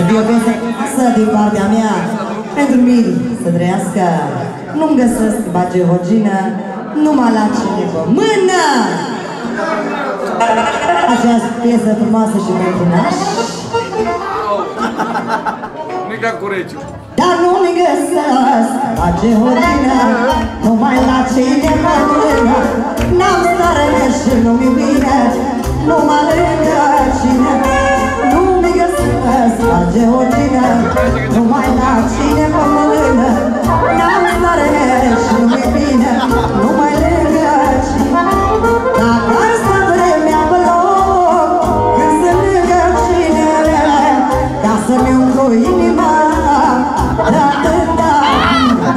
fie o piesă frumoasă din partea mea. Pentru mine să trăiască. Nu-mi găsesc bage hogină, numai la cine vă mână. Această piesă frumoasă și pentru nași. Nica Cureciu. Dar nu-mi găsesc bage hogină, numai la cine vă mână. N-am stare și nu-mi bine, numai lângă cine. Nu-mi găsesc bage hogină, numai la cine vă mână. N-am stare și nu-mi bine, numai lângă cine. Dacă ar sta vremea pe loc, când sunt lângă cine, ca să-mi umplu inima de atâta bine.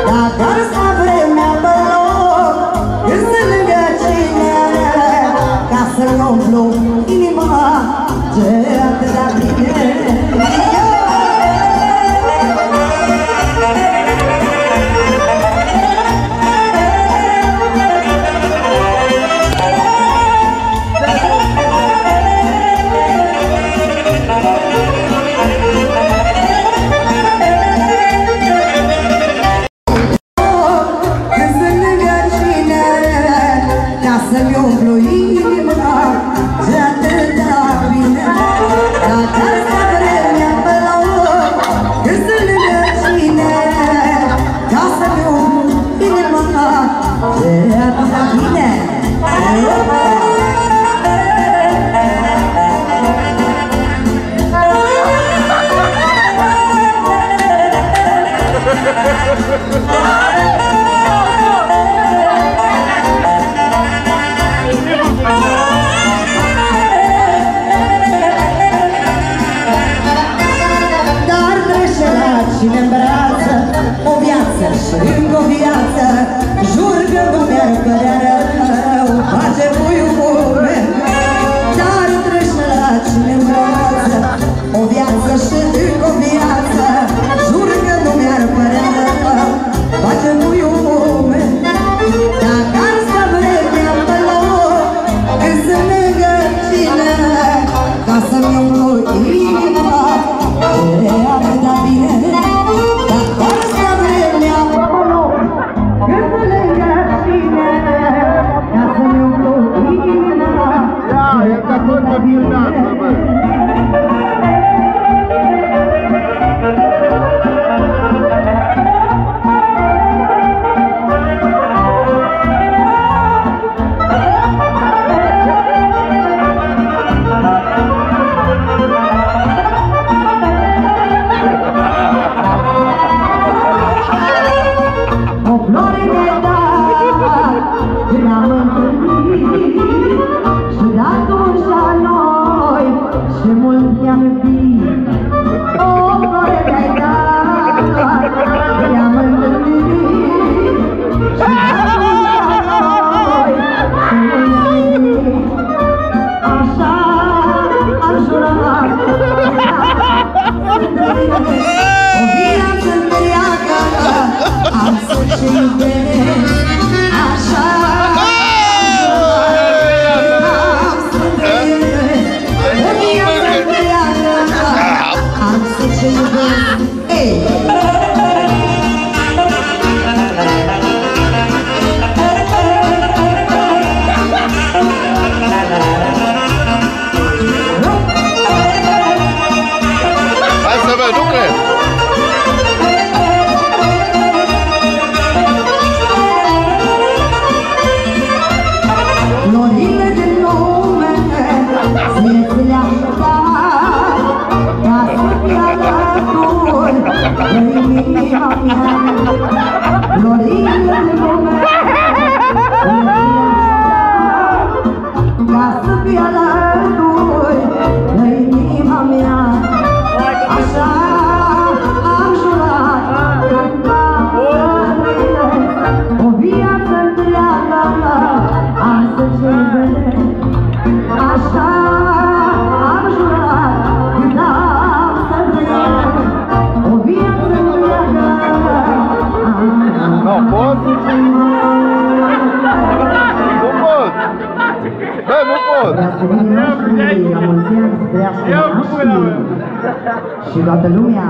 Dacă ar sta vremea pe loc, când sunt lângă cine, ca să-mi umplu inima de atâta bine. Hai să văd, nu cred! pot. Dragii noștri, la mulți ani, să trăiască naștii și toată lumea,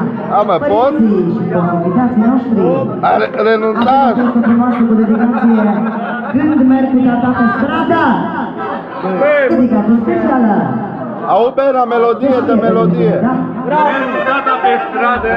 mă, pot? părinții și toți invitații noștri. Renunțați! Așa o frumoasă cu dedicație. Când merg cu tata pe stradă, dedicație specială. Au bera melodie de melodie. Da? Tata pe stradă.